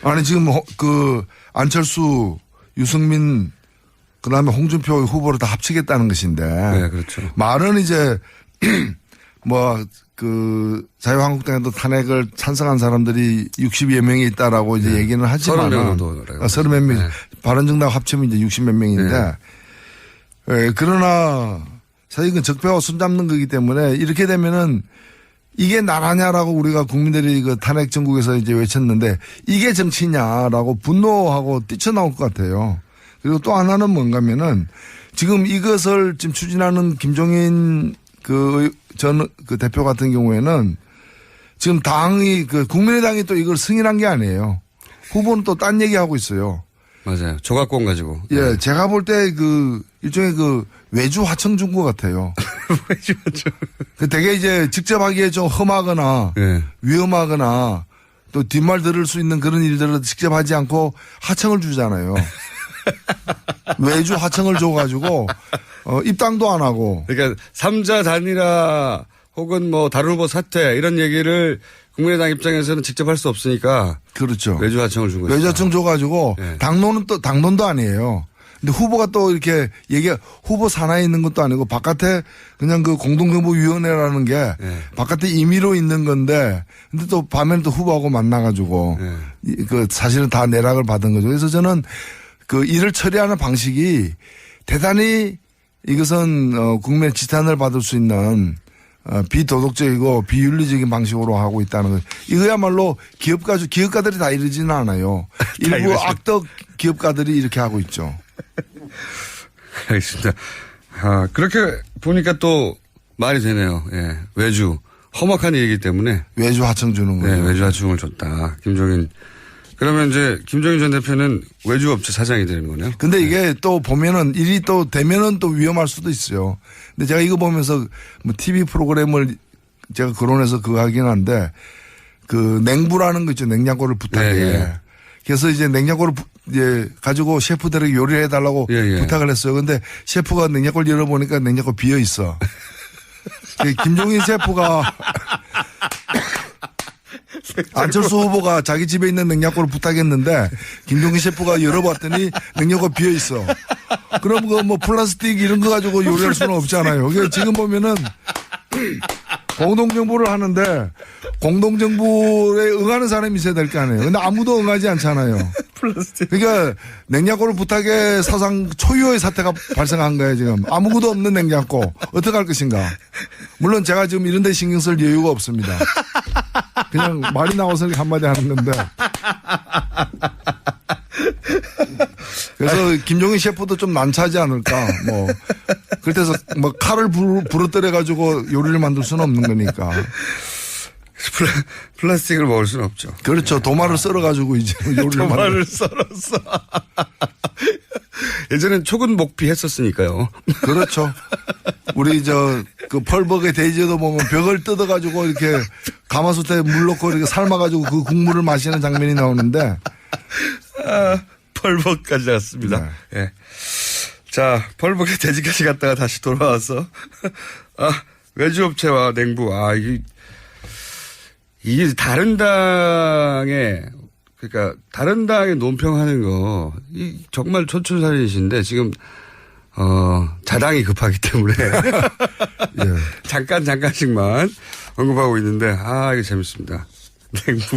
아니 지금 그 안철수, 유승민 그다음에 홍준표 후보를 다 합치겠다는 것인데. 네, 그렇죠. 말은 이제 뭐 그 자유한국당에도 탄핵을 찬성한 사람들이 60여 명이 있다라고 이제 얘기는 하지만 30몇 명, 네. 바른정당 합치면 이제 60몇 명인데 그러나 사실 이건 적폐와 손잡는 거기 때문에 이렇게 되면은 이게 나라냐라고 우리가 국민들이 그 탄핵 전국에서 이제 외쳤는데 이게 정치냐라고 분노하고 뛰쳐나올 것 같아요. 그리고 또 하나는 뭔가면은 지금 이것을 지금 추진하는 김종인 그 대표 같은 경우에는 지금 당이 그 국민의당이 또 이걸 승인한 게 아니에요. 후보는 또 딴 얘기하고 있어요. 맞아요. 조각권 가지고. 예, 네. 제가 볼 때 그 일종의 그 외주 하청 준 것 같아요. 외주 하청. 되게 이제 직접 하기에 좀 험하거나 네. 위험하거나 또 뒷말 들을 수 있는 그런 일들을 직접 하지 않고 하청을 주잖아요. 외주 하청을 줘가지고 입당도 안 하고. 그러니까 3자 단일화 혹은 뭐 다른 후보 사퇴 이런 얘기를 국민의당 입장에서는 직접 할 수 없으니까. 그렇죠. 외주 하청을 준 거죠. 외주 하청 줘가지고 네. 당론도 아니에요. 근데 후보가 또 이렇게 후보 산하에 있는 것도 아니고 바깥에 그냥 그 공동정보위원회라는 게 네. 바깥에 임의로 있는 건데 근데 또 밤에는 또 후보하고 만나가지고 네. 그 사실은 다 내락을 받은 거죠. 그래서 저는 그 일을 처리하는 방식이 대단히 이것은 국민의 지탄을 받을 수 있는 비도덕적이고 비윤리적인 방식으로 하고 있다는 거. 이거야말로 기업가들이 다 이러지는 않아요. 일부 악덕 기업가들이 이렇게 하고 있죠. 알겠습니다. 아, 그렇게 보니까 또 말이 되네요. 예. 외주. 험악한 얘기이기 때문에. 외주 하청 주는 거예요. 네, 외주 하청을 줬다. 김종인. 그러면 이제 김종인 전 대표는 외주업체 사장이 되는 거네요. 근데 이게 또 보면은 일이 또 되면은 또 위험할 수도 있어요. 근데 제가 이거 보면서 뭐 TV 프로그램을 제가 거론해서 그거 하긴 한데 그 냉부라는 거 있죠. 냉장고를 부탁해. 네. 그래서 이제 냉장고를 이제 가지고 셰프들에게 요리를 해달라고 부탁을 했어요. 근데 셰프가 냉장고를 열어보니까 냉장고 비어 있어. 김종인 셰프가 안철수 후보가 자기 집에 있는 냉장고를 부탁했는데 김종인 셰프가 열어봤더니 냉장고가 비어 있어. 그럼 그 뭐 플라스틱 이런 거 가지고 요리할 수는 없잖아요. 그러니까 지금 보면은 공동정부를 하는데 공동정부에 응하는 사람이 있어야 될 거 아니에요. 근데 아무도 응하지 않잖아요. 플라스틱. 그러니까 냉장고를 부탁해 사상 초유의 사태가 발생한 거예요 지금. 아무것도 없는 냉장고. 어떻게 할 것인가. 물론 제가 지금 이런 데 신경 쓸 여유가 없습니다. 그냥 말이 나와서 한마디 하는 건데. 그래서 김종인 셰프도 좀 난처하지 않을까. 뭐 그래서 뭐 칼을 부러뜨려 가지고 요리를 만들 수는 없는 거니까. 플라스틱을 먹을 수는 없죠. 그렇죠. 도마를 썰어 가지고 이제 요리를 도마를 썰었어. 예전엔 초근 목피 했었으니까요. 그렇죠. 우리 그 펄벅의 대제도 보면 벽을 뜯어 가지고 이렇게 가마솥에 물 넣고 이렇게 삶아 가지고 그 국물을 마시는 장면이 나오는데. 펄벅까지 갔습니다. 네. 예. 자, 펄벅의 돼지까지 갔다가 다시 돌아와서 외주업체와 냉부. 이게 다른 당에 그러니까 다른 당에 논평하는 거 정말 촌철살인이신데 지금 자당이 급하기 때문에 예. 잠깐씩만 언급하고 있는데 이게 재밌습니다.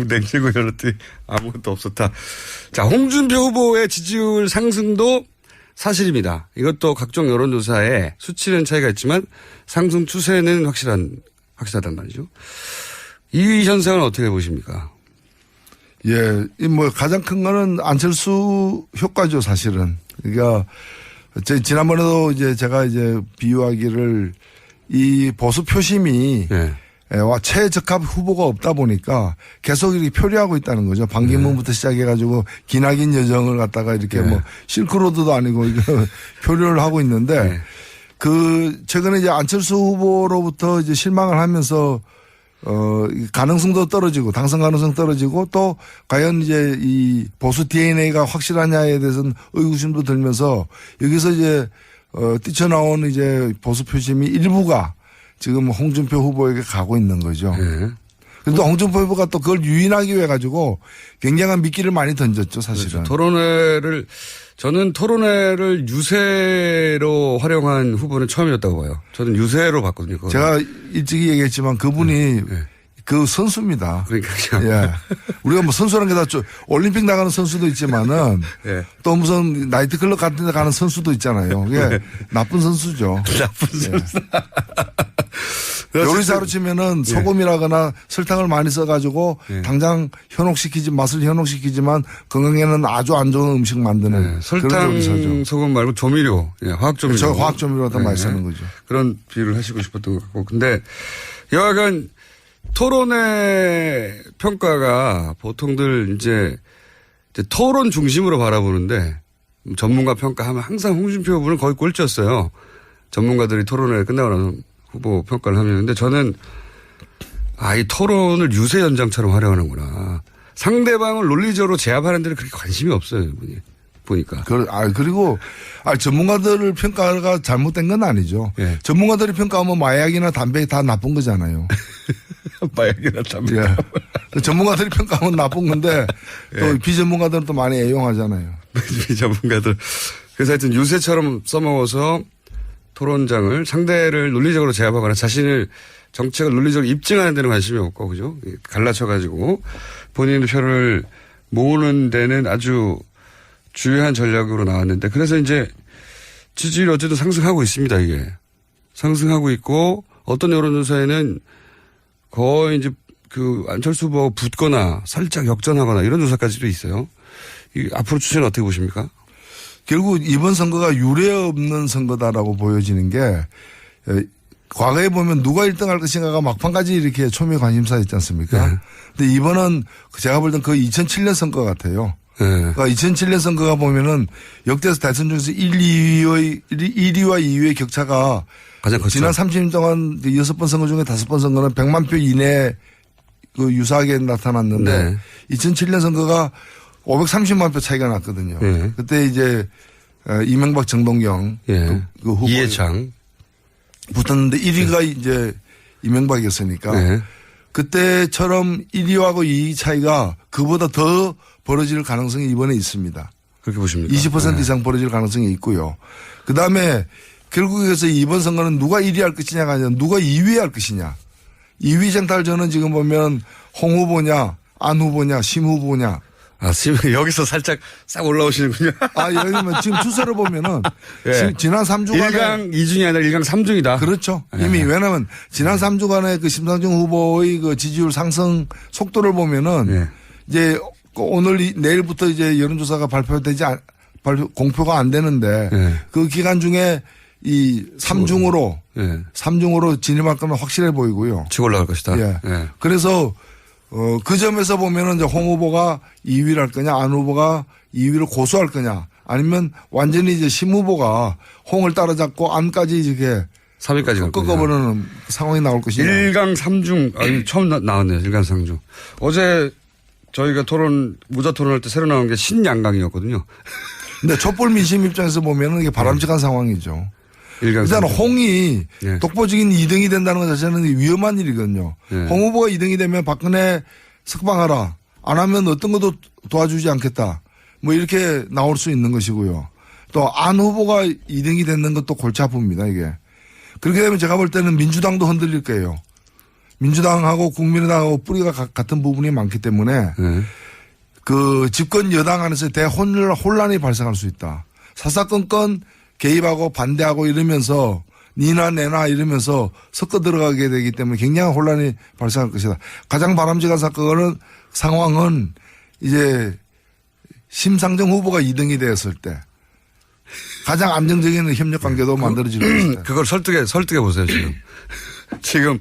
냉장고 열었더니 아무것도 없었다. 자, 홍준표 후보의 지지율 상승도 사실입니다. 이것도 각종 여론조사에 수치는 차이가 있지만 상승 추세는 확실하단 말이죠. 이 현상은 어떻게 보십니까? 예, 뭐 가장 큰 거는 안철수 효과죠, 사실은. 그러니까 지난번에도 이제 제가 이제 비유하기를 이 보수 표심이 네. 최적합 후보가 없다 보니까 계속 이렇게 표류하고 있다는 거죠. 반기문부터 시작해가지고 기나긴 여정을 갖다가 이렇게 뭐 실크로드도 아니고 이거 표류를 하고 있는데 최근에 이제 안철수 후보로부터 이제 실망을 하면서 가능성도 떨어지고 당선 가능성 떨어지고 또 과연 이제 이 보수 DNA가 확실하냐에 대해서는 의구심도 들면서 여기서 이제 뛰쳐나온 이제 보수 표심이 일부가 지금 홍준표 후보에게 가고 있는 거죠. 그래도 홍준표 후보가 또 그걸 유인하기 위해 가지고 굉장한 미끼를 많이 던졌죠, 사실은. 그렇죠. 저는 토론회를 유세로 활용한 후보는 처음이었다고 봐요. 저는 유세로 봤거든요. 그거는. 제가 일찍이 얘기했지만 그분이 그 선수입니다. 그러니까요. 예. 우리가 뭐 선수라는 게 다 올림픽 나가는 선수도 있지만은 예. 또 무슨 나이트클럽 같은 데 가는 선수도 있잖아요. 그게 나쁜 선수죠. 나쁜 선수. 요리사로 치면은 소금이라거나 설탕을 많이 써가지고 당장 맛을 현혹시키지만 건강에는 아주 안 좋은 음식 만드는 설탕, 그런 요리사죠. 소금 말고 조미료, 화학조미료. 그렇죠. 화학조미료 더 많이 쓰는 거죠. 그런 비유를 하시고 싶었던 것 같고. 근데 여하간 토론회 평가가 보통들 이제 토론 중심으로 바라보는데 전문가 평가하면 항상 홍준표 후보는 거의 꼴찌였어요. 전문가들이 토론회 끝나고 나서 후보 평가를 하면. 근데 저는 이 토론을 유세 연장처럼 활용하는구나. 상대방을 논리적으로 제압하는 데는 그렇게 관심이 없어요, 이분이. 보니까. 그리고 전문가들을 평가가 잘못된 건 아니죠. 예. 전문가들이 평가하면 마약이나 담배 다 나쁜 거잖아요. 마약이나 담배. 예. 전문가들이 평가하면 나쁜 건데 또 비전문가들은 또 많이 애용하잖아요. 비전문가들. 그래서 하여튼 유세처럼 써먹어서 토론장을 상대를 논리적으로 제압하거나 자신을 정책을 논리적으로 입증하는 데는 관심이 없고, 그죠? 갈라쳐가지고 본인의 표를 모으는 데는 아주 주요한 전략으로 나왔는데, 그래서 이제 지지율이 어쨌든 상승하고 있습니다, 이게. 상승하고 있고, 어떤 여론조사에는 거의 이제 안철수 후보가 붙거나 살짝 역전하거나 이런 조사까지도 있어요. 앞으로 추세는 어떻게 보십니까? 결국 이번 선거가 유례 없는 선거다라고 보여지는 게 과거에 보면 누가 1등할 것인가가 막판까지 이렇게 초미의 관심사 있지 않습니까? 네. 근데 이번은 제가 볼 땐 거의 2007년 선거 같아요. 네. 그러니까 2007년 선거가 보면은 역대에서 대선 중에서 1위와 2위의 격차가 가장 컸죠. 지난 30년 동안 6번 선거 중에 5번 선거는 100만 표 이내 유사하게 나타났는데 네. 2007년 선거가 530만 표 차이가 났거든요. 네. 그때 이제 이명박 정동영 예. 그 후보 이해창 붙었는데 1위가 이제 이명박이었으니까 네. 그때처럼 1위하고 2위 차이가 그보다 더 벌어질 가능성이 이번에 있습니다. 그렇게 보십니까? 20% 이상 벌어질 가능성이 있고요. 그다음에 결국에서 이번 선거는 누가 1위 할 것이냐가 아니라 누가 2위 할 것이냐. 2위 쟁탈전은 지금 보면 홍 후보냐 안 후보냐 심 후보냐. 여기서 살짝 싹 올라오시는군요. 왜냐면 지금 추세를 보면은 예. 지난 3주간에 1강 2중이 아니라 1강 3중이다. 그렇죠. 이미 왜냐면 지난 3주간의 그 심상정 후보의 그 지지율 상승 속도를 보면은 이제 오늘 내일부터 이제 여론조사가 공표가 안 되는데 그 기간 중에 이 3중으로 진입할 거면 확실해 보이고요. 치고 올라갈 것이다. 예. 그래서 그 점에서 보면은 이제 홍 후보가 2위를 할 거냐, 안 후보가 2위를 고수할 거냐, 아니면 완전히 이제 심 후보가 홍을 따라잡고 안까지 이렇게 3위까지 꺾어버리는 상황이 나올 것이냐. 1강 3중, 처음 나왔네요. 1강 3중. 어제 저희가 무자 토론할 때 새로 나온 게 신양강이었거든요. 근데 촛불 민심 입장에서 보면은 이게 바람직한 상황이죠. 일단 홍이 독보적인 2등이 된다는 것 자체는 위험한 일이거든요. 홍 후보가 2등이 되면 박근혜 석방하라. 안 하면 어떤 것도 도와주지 않겠다. 뭐 이렇게 나올 수 있는 것이고요. 또 안 후보가 2등이 되는 것도 골치 아픕니다, 이게. 그렇게 되면 제가 볼 때는 민주당도 흔들릴 거예요. 민주당하고 국민의당하고 뿌리가 같은 부분이 많기 때문에 그 집권 여당 안에서 대혼란이 발생할 수 있다. 사사건건 개입하고 반대하고 이러면서 니나 내나 이러면서 섞어 들어가게 되기 때문에 굉장한 혼란이 발생할 것이다. 가장 바람직한 상황은 이제 심상정 후보가 2등이 되었을 때 가장 안정적인 협력 관계도 만들어질 것이다. 그걸 설득해 보세요, 지금. 지금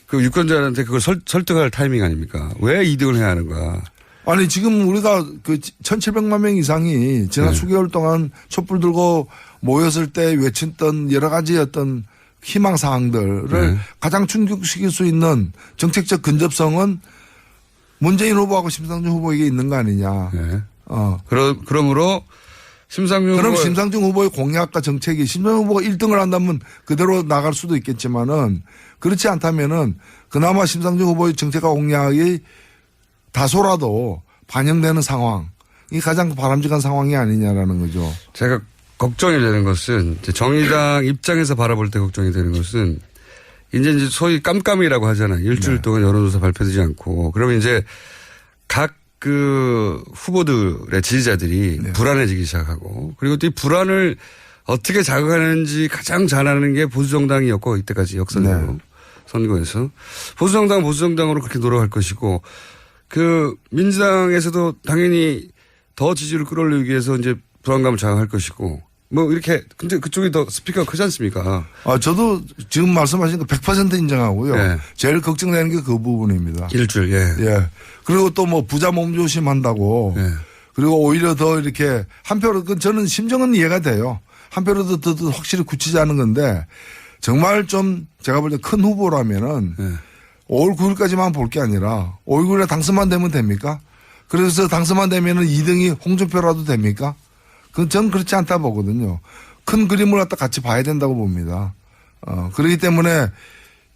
그 유권자한테 그걸 설득할 타이밍 아닙니까? 왜 2등을 해야 하는가? 아니, 지금 우리가 그 1,700만 명 이상이 지난 수개월 동안 촛불 들고 모였을 때 외쳤던 여러 가지 어떤 희망 사항들을 가장 충족시킬 수 있는 정책적 근접성은 문재인 후보하고 심상정 후보에게 있는 거 아니냐. 그러므로 심상정 그럼 후보 심상정 후보의 공약과 정책이 심상정 후보가 1등을 한다면 그대로 나갈 수도 있겠지만은 그렇지 않다면은 그나마 심상정 후보의 정책과 공약이 다소라도 반영되는 상황. 이 가장 바람직한 상황이 아니냐라는 거죠. 제가 걱정이 되는 것은 이제 정의당 입장에서 바라볼 때 걱정이 되는 것은 이제 소위 깜깜이라고 하잖아요. 일주일 네. 동안 여론조사 발표되지 않고 그러면 이제 각 그 후보들의 지지자들이 네. 불안해지기 시작하고 그리고 또 이 불안을 어떻게 자극하는지 가장 잘 아는 게 보수정당이었고 이때까지 역사적으로 네. 선거에서 보수정당으로 그렇게 노력할 것이고 그 민주당에서도 당연히 더 지지를 끌어올리기 위해서 이제 불안감을 자극할 것이고 뭐 이렇게 근데 그쪽이 더 스피커가 크지 않습니까? 저도 지금 말씀하신 거 100% 인정하고요. 네. 제일 걱정되는 게 그 부분입니다. 일주일, 예. 예. 그리고 또 뭐 부자 몸조심 한다고. 예. 그리고 오히려 더 이렇게 한 표로 저는 심정은 이해가 돼요. 한 표로 더 확실히 굳히자는 건데 정말 좀 제가 볼 때 큰 후보라면은 예. 5월 9일까지만 볼 게 아니라 5월 9일에 당선만 되면 됩니까? 그래서 당선만 되면은 2등이 홍준표라도 됩니까? 그건 전 그렇지 않다 보거든요. 큰 그림을 갖다 같이 봐야 된다고 봅니다. 그렇기 때문에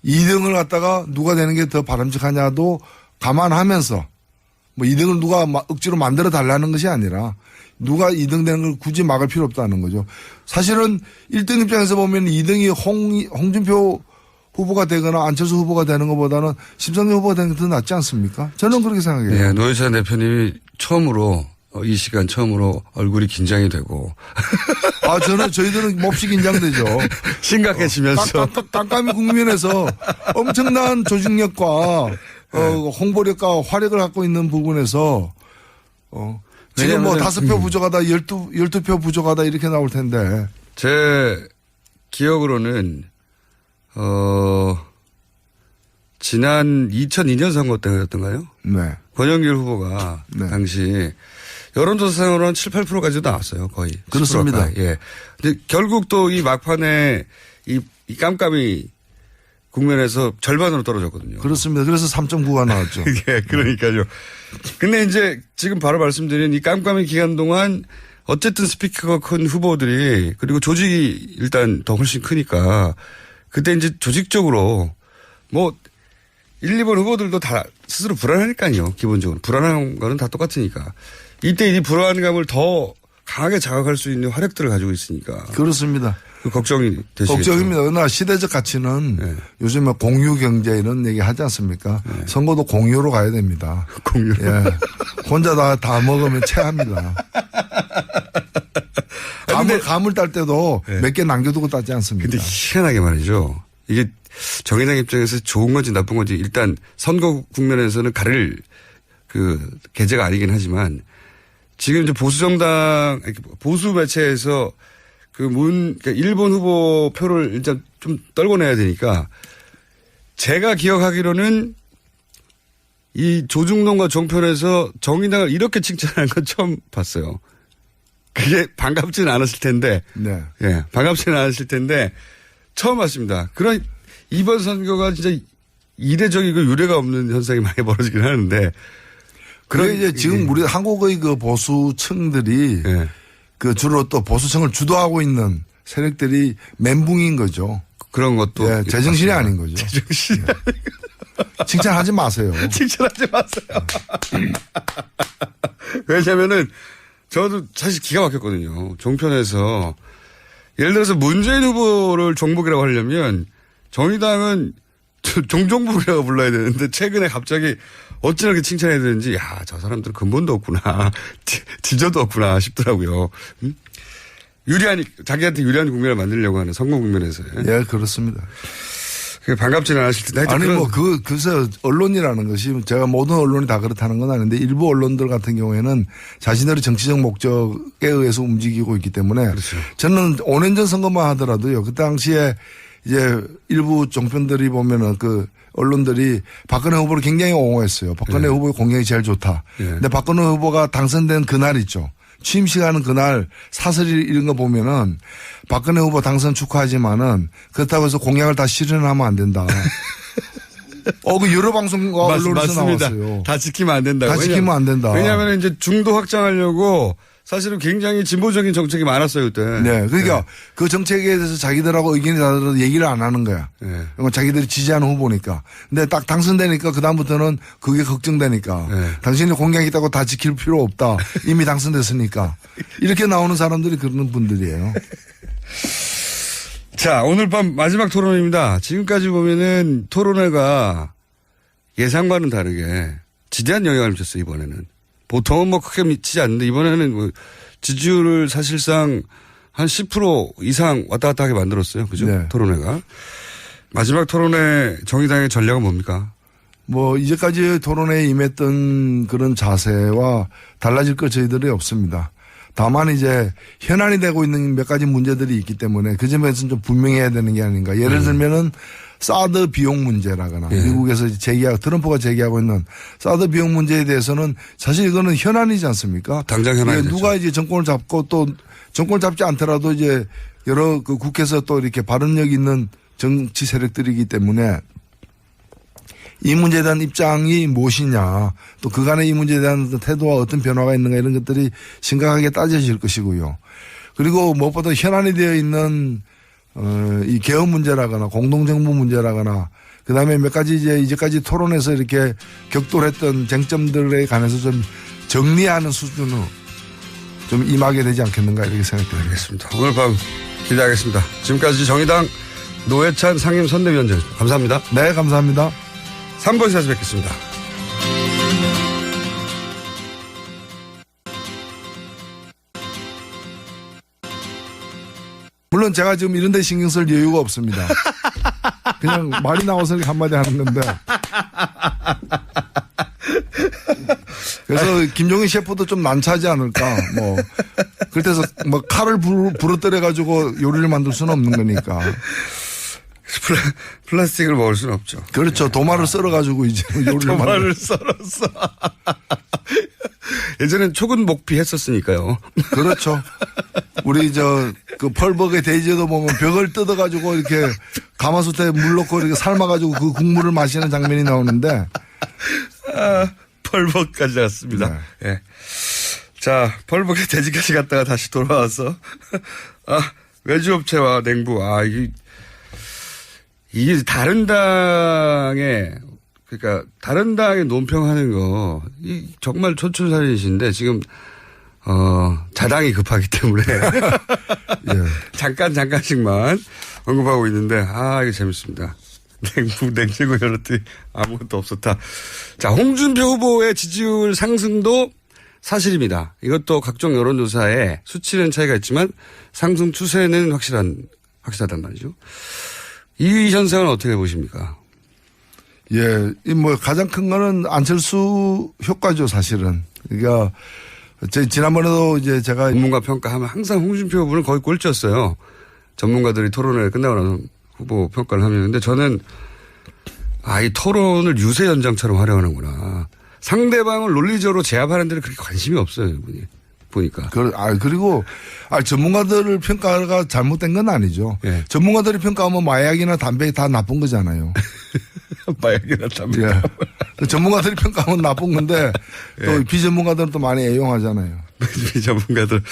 2등을 갖다가 누가 되는 게 더 바람직하냐도 감안하면서 뭐 2등을 누가 억지로 만들어 달라는 것이 아니라 누가 2등 되는 걸 굳이 막을 필요 없다는 거죠. 사실은 1등 입장에서 보면 2등이 홍준표 후보가 되거나 안철수 후보가 되는 것보다는 심상정 후보가 되는 게 더 낫지 않습니까? 저는 그렇게 생각해요. 네, 노회찬 대표님이 처음으로 이 시간 처음으로 얼굴이 긴장이 되고 저희들은 몹시 긴장되죠. 심각해지면서 깜깜이 국면에서 엄청난 조직력과 홍보력과 화력을 갖고 있는 부분에서 지금 뭐 5표 부족하다 12표 부족하다 이렇게 나올 텐데 제 기억으로는 지난 2002년 선거 때였던가요? 네. 권영길 후보가 네. 당시 여론조사상으로는 7, 8%까지도 나왔어요. 거의. 그렇습니다. 10% 예. 근데 결국 또 이 막판에 이 깜깜이 국면에서 절반으로 떨어졌거든요. 그렇습니다. 그래서 3.9가 나왔죠. 예, 그러니까요. 근데 이제 지금 바로 말씀드린 이 깜깜이 기간 동안 어쨌든 스피커가 큰 후보들이 그리고 조직이 일단 더 훨씬 크니까 그때 이제 조직적으로 뭐 1, 2번 후보들도 다 스스로 불안하니까요. 기본적으로. 불안한 거는 다 똑같으니까. 이때 이 불안감을 더 강하게 자극할 수 있는 화력들을 가지고 있으니까. 그렇습니다. 그 걱정이 되시겠죠. 걱정입니다. 그러나 시대적 가치는 네. 요즘에 공유 경제 이런 얘기 하지 않습니까? 네. 선거도 공유로 가야 됩니다. 공유. 예. 혼자 다 먹으면 체합니다. 감을 딸 때도 네. 몇 개 남겨두고 따지 않습니다. 근데 희한하게 말이죠. 이게 정의당 입장에서 좋은 건지 나쁜 건지 일단 선거 국면에서는 가릴 그 계제가 아니긴 하지만 지금 이제 보수정당, 보수 매체에서 그러니까 일본 후보 표를 일단 좀 떨궈내야 되니까 제가 기억하기로는 이 조중동과 종편에서 정의당을 이렇게 칭찬하는 건 처음 봤어요. 그게 반갑지는 않았을 텐데. 네. 예, 반갑지는 않았을 텐데 처음 봤습니다. 그런 이번 선거가 진짜 이례적이고 유례가 없는 현상이 많이 벌어지긴 하는데. 그래 이제 지금 우리 한국의 그 보수층들이 예. 그 주로 또 보수층을 주도하고 있는 세력들이 멘붕인 거죠. 그런 것도. 예, 제정신이 맞습니다. 아닌 거죠. 제정신이 칭찬하지 마세요. 칭찬하지 마세요. 왜냐면은 저도 사실 기가 막혔거든요. 종편에서 예를 들어서 문재인 후보를 종북이라고 하려면 정의당은 종종북이라고 불러야 되는데 최근에 갑자기 어찌나 그렇게 칭찬해야 되는지 야, 저 사람들은 근본도 없구나. 지저도 없구나 싶더라고요. 자기한테 유리한 국면을 만들려고 하는 선거 국면에서. 예, 그렇습니다. 반갑지는 않으실 텐데. 아니, 그래서 언론이라는 것이 제가 모든 언론이 다 그렇다는 건 아닌데 일부 언론들 같은 경우에는 자신들의 정치적 목적에 의해서 움직이고 있기 때문에 그렇죠. 저는 5년 전 선거만 하더라도요. 그 당시에 이제 일부 종편들이 보면은 그 언론들이 박근혜 후보를 굉장히 옹호했어요. 박근혜 후보의 공약이 제일 좋다. 근데 박근혜 후보가 당선된 그날 있죠. 취임식하는 그날 사설이 이런 거 보면은 박근혜 후보 당선 축하하지만은 그렇다고 해서 공약을 다 실현하면 안 된다. 그 여러 방송과 언론에서 맞습니다. 나왔어요. 다 지키면 안 된다고. 다 지키면 안 된다. 왜냐하면 이제 중도 확장하려고 사실은 굉장히 진보적인 정책이 많았어요, 그때. 네. 그러니까 그 정책에 대해서 자기들하고 의견이 다르더라도 얘기를 안 하는 거야. 네. 이건 자기들이 지지하는 후보니까. 근데 딱 당선되니까 그다음부터는 그게 걱정되니까. 네. 당신이 공약이 있다고 다 지킬 필요 없다. 이미 당선됐으니까. 이렇게 나오는 사람들이 그런 분들이에요. 자, 오늘 밤 마지막 토론입니다. 지금까지 보면은 토론회가 예상과는 다르게 지대한 영향을 미쳤어요, 이번에는. 보통은 뭐 크게 미치지 않는데 이번에는 뭐 지지율을 사실상 한 10% 이상 왔다 갔다 하게 만들었어요. 그죠? 네. 토론회가. 마지막 토론회 정의당의 전략은 뭡니까? 뭐 이제까지 토론회에 임했던 그런 자세와 달라질 것 저희들이 없습니다. 다만 이제 현안이 되고 있는 몇 가지 문제들이 있기 때문에 그 점에서는 좀 분명해야 되는 게 아닌가. 예를 들면은 사드 비용 문제라거나 예. 미국에서 트럼프가 제기하고 있는 사드 비용 문제에 대해서는 사실 이거는 현안이지 않습니까? 당장 현안이죠. 누가 이제 정권을 잡고 또 정권을 잡지 않더라도 이제 여러 그 국회에서 또 이렇게 발언력 있는 정치 세력들이기 때문에 이 문제에 대한 입장이 무엇이냐 또 그간의 이 문제에 대한 태도와 어떤 변화가 있는가 이런 것들이 심각하게 따져질 것이고요. 그리고 무엇보다 현안이 되어 있는 이 개헌 문제라거나 공동정부 문제라거나 그다음에 몇 가지 이제까지 토론에서 이렇게 격돌했던 쟁점들에 관해서 좀 정리하는 수준으로 좀 임하게 되지 않겠는가 이렇게 생각됩니다. 알겠습니다. 오늘 밤 기대하겠습니다. 지금까지 정의당 노회찬 상임선대위원장입니다. 감사합니다. 네, 감사합니다. 3번 시사에서 뵙겠습니다. 물론 제가 지금 이런 데 신경 쓸 여유가 없습니다. 그냥 말이 나와서 이렇게 한마디 하는 건데. 그래서 김종인 셰프도 좀 난처하지 않을까. 뭐. 그래서 뭐 칼을 부러뜨려 가지고 요리를 만들 수는 없는 거니까. 플라스틱을 먹을 수는 없죠. 그렇죠. 도마를 썰어 가지고 이제 요리를 도마를 썰었어. 예전엔 초근 목피 했었으니까요. 그렇죠. 우리 그 펄벅의 대지에도 보면 벽을 뜯어 가지고 이렇게 가마솥에 물 넣고 이렇게 삶아 가지고 그 국물을 마시는 장면이 나오는데. 펄벅까지 갔습니다. 네. 예. 자, 펄벅의 돼지까지 갔다가 다시 돌아와서 외주업체와 냉부. 이게 다른 당의 그러니까 다른 당의 논평하는 거 정말 촌철살인이신데 지금 자당이 급하기 때문에 예. 잠깐씩만 언급하고 있는데 이게 재밌습니다. 냉장고 열었더니 아무것도 없었다. 자, 홍준표 후보의 지지율 상승도 사실입니다. 이것도 각종 여론조사에 수치는 차이가 있지만 상승 추세는 확실하단 말이죠. 이 현상은 어떻게 보십니까? 예, 가장 큰 거는 안철수 효과죠, 사실은. 그러니까, 지난번에도 이제 제가. 전문가 평가하면 항상 홍준표 후보는 거의 꼴찌였어요. 전문가들이 토론회 끝나고 나서 후보 평가를 하면. 근데 저는, 이 토론을 유세 연장처럼 활용하는구나. 상대방을 논리적으로 제압하는 데는 그렇게 관심이 없어요, 이분이. 보니까. 그리고, 전문가들을 평가가 잘못된 건 아니죠. 예. 전문가들이 평가하면 마약이나 담배 다 나쁜 거잖아요. 마약이나 담배. 예. 전문가들이 평가하면 나쁜 건데 또 비전문가들은 또 많이 애용하잖아요. 비전문가들.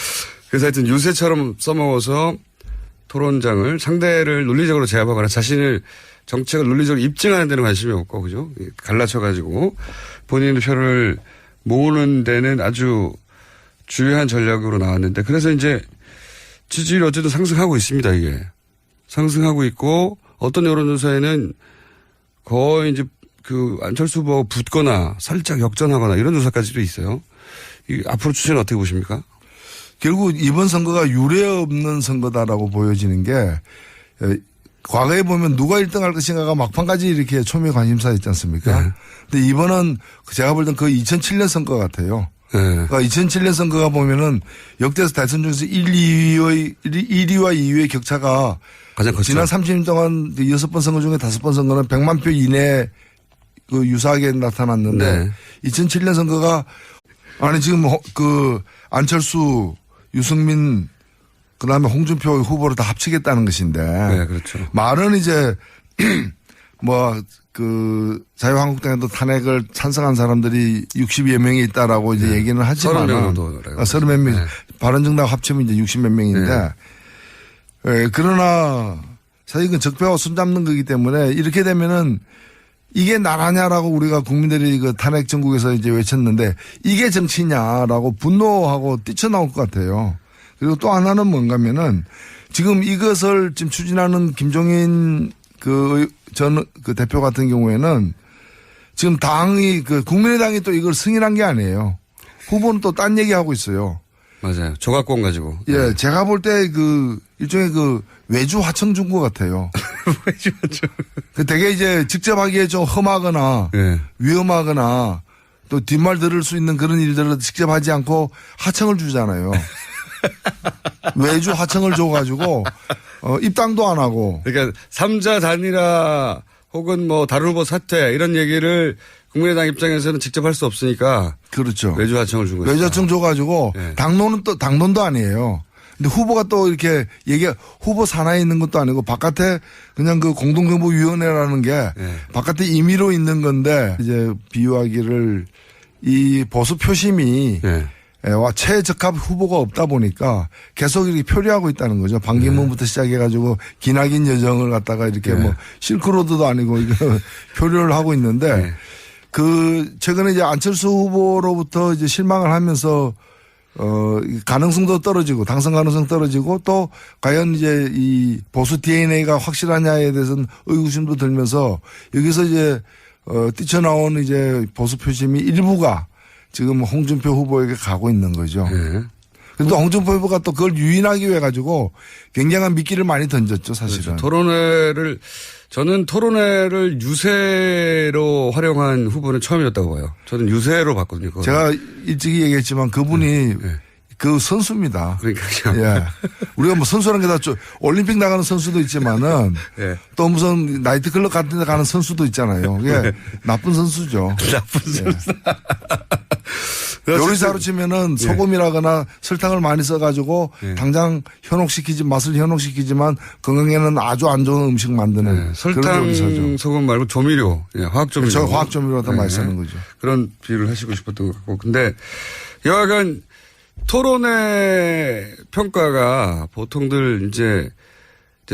그래서 하여튼 유세처럼 써먹어서 토론장을 상대를 논리적으로 제압하거나 자신을 정책을 논리적으로 입증하는 데는 관심이 없고, 그죠? 갈라쳐가지고 본인의 표를 모으는 데는 아주 주요한 전략으로 나왔는데 그래서 이제 지지율이 어쨌든 상승하고 있습니다, 이게. 상승하고 있고 어떤 여론조사에는 거의 이제 안철수 후보가 붙거나 살짝 역전하거나 이런 조사까지도 있어요. 앞으로 추세는 어떻게 보십니까? 결국 이번 선거가 유례 없는 선거다라고 보여지는 게 과거에 보면 누가 1등 할 것인가가 막판까지 이렇게 초미의 관심사였지 않습니까? 네. 근데 이번은 제가 볼 땐 거의 2007년 선거 같아요. 네. 그러니까 2007년 선거가 보면은 역대에서 대선 중에서 1위와 2위의 격차가 가장 컸죠. 지난 30년 동안 6번 선거 중에 5번 선거는 100만 표 이내 유사하게 나타났는데 네. 2007년 선거가 지금 안철수, 유승민 그다음에 홍준표 후보를 다 합치겠다는 것인데. 네, 그렇죠. 말은 이제 자유한국당에도 탄핵을 찬성한 사람들이 60여 명이 있다라고 이제 얘기는 하지만 30명 정도. 30몇 명. 네. 바른정당 합치면 이제 60몇 명인데 그러나 사실 이건 적폐와 손잡는 거기 때문에 이렇게 되면은 이게 나라냐라고 우리가 국민들이 그 탄핵 정국에서 이제 외쳤는데 이게 정치냐라고 분노하고 뛰쳐나올 것 같아요. 그리고 또 하나는 뭔가면은 지금 이것을 지금 추진하는 김종인 전 대표 같은 경우에는 지금 국민의당이 또 이걸 승인한 게 아니에요. 후보는 또 딴 얘기하고 있어요. 맞아요. 조각권 가지고. 예, 네. 제가 볼 때 일종의 외주 하청 준 것 같아요. 외주 하청. 되게 이제 직접 하기에 좀 험하거나 네. 위험하거나 또 뒷말 들을 수 있는 그런 일들을 직접 하지 않고 하청을 주잖아요. 외주 하청을 줘가지고 입당도 안 하고. 그러니까 3자 단일화 혹은 뭐 다른 후보 사퇴 이런 얘기를 국민의당 입장에서는 직접 할 수 없으니까. 그렇죠. 외주 하청을 준 거죠. 외주 하청 줘가지고 네. 당론도 아니에요. 근데 후보가 또 이렇게 후보 산하에 있는 것도 아니고 바깥에 그냥 공동정보위원회라는 게 네. 바깥에 임의로 있는 건데 이제 비유하기를 이 보수 표심이 네. 최적합 후보가 없다 보니까 계속 이렇게 표류하고 있다는 거죠. 반기문부터 시작해가지고 기나긴 여정을 갖다가 이렇게 네. 실크로드도 아니고 이거 표류를 하고 있는데 네. 최근에 이제 안철수 후보로부터 이제 실망을 하면서 가능성도 떨어지고 당선 가능성 떨어지고 또 과연 이제 이 보수 DNA가 확실하냐에 대해서는 의구심도 들면서 여기서 이제 뛰쳐나온 이제 보수 표심이 일부가 지금 홍준표 후보에게 가고 있는 거죠. 네. 그런데 홍준표 후보가 또 그걸 유인하기 위해 가지고 굉장한 미끼를 많이 던졌죠, 사실은. 그렇죠. 저는 토론회를 유세로 활용한 후보는 처음이었다고 봐요. 저는 유세로 봤거든요. 그거는. 제가 일찍이 얘기했지만 그분이 네. 그 선수입니다. 그러니까요. 예. 우리가 뭐 선수라는 게 다 올림픽 나가는 선수도 있지만은 네. 또 무슨 나이트클럽 같은 데 가는 선수도 있잖아요. 그게 네. 나쁜 선수죠. 나쁜 선수. 요리사로 치면은 예. 소금이라거나 설탕을 많이 써가지고 예. 당장 맛을 현혹시키지만 건강에는 아주 안 좋은 음식 만드는 그런 설탕, 요리사죠. 소금 말고 조미료, 화학조미료. 저 화학조미료 더 많이 쓰는 거죠. 그런 비유를 하시고 싶었던 것 같고. 근데 여하간 토론회 평가가 보통들 이제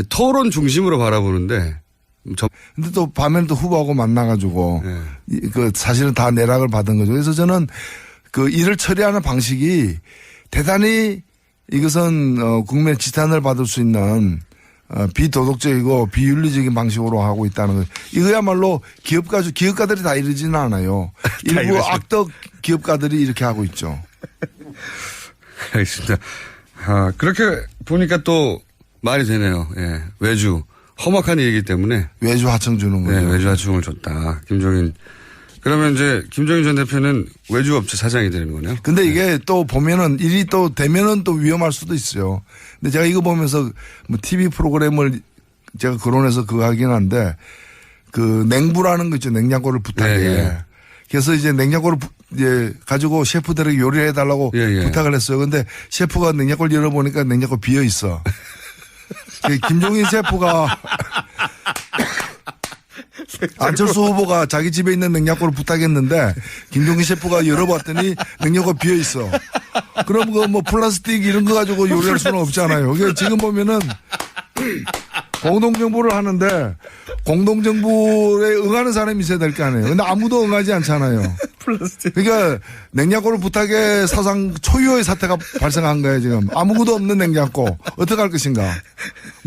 토론 중심으로 바라보는데 근데 또 밤에는 또 후보하고 만나가지고 네. 사실은 다 내락을 받은 거죠. 그래서 저는 일을 처리하는 방식이 대단히 이것은 국민의 지탄을 받을 수 있는 비도덕적이고 비윤리적인 방식으로 하고 있다는 거예요. 이거야말로 기업가들이 다 이러지는 않아요. 일부 악덕 기업가들이 이렇게 하고 있죠. 알겠습니다. 그렇게 보니까 또 말이 되네요. 예. 외주. 험악한 얘기이기 때문에. 외주 하청 주는 거죠. 네, 외주 하청을 줬다. 김종인. 그러면 이제 김종인 전 대표는 외주업체 사장이 되는 거네요. 근데 이게 또 보면은 일이 또 되면은 또 위험할 수도 있어요. 근데 제가 이거 보면서 뭐 TV 프로그램을 제가 거론해서 그거 하긴 한데 냉부라는 거 있죠. 냉장고를 부탁해. 네. 그래서 이제 냉장고를 가지고 셰프들에게 요리를 해달라고 부탁을 했어요. 근데 셰프가 냉장고를 열어보니까 냉장고 비어 있어. 김종인 셰프가 안철수 후보가 자기 집에 있는 냉장고를 부탁했는데 김종인 셰프가 열어봤더니 냉장고가 비어 있어. 그럼 뭐 플라스틱 이런 거 가지고 요리할 수는 없잖아요. 그러니까 지금 보면은 공동정부를 하는데 공동정부에 응하는 사람이 있어야 될 거 아니에요. 근데 아무도 응하지 않잖아요. 그러니까 냉장고를 부탁해 사상 초유의 사태가 발생한 거예요 지금. 아무것도 없는 냉장고 어떻게 할 것인가.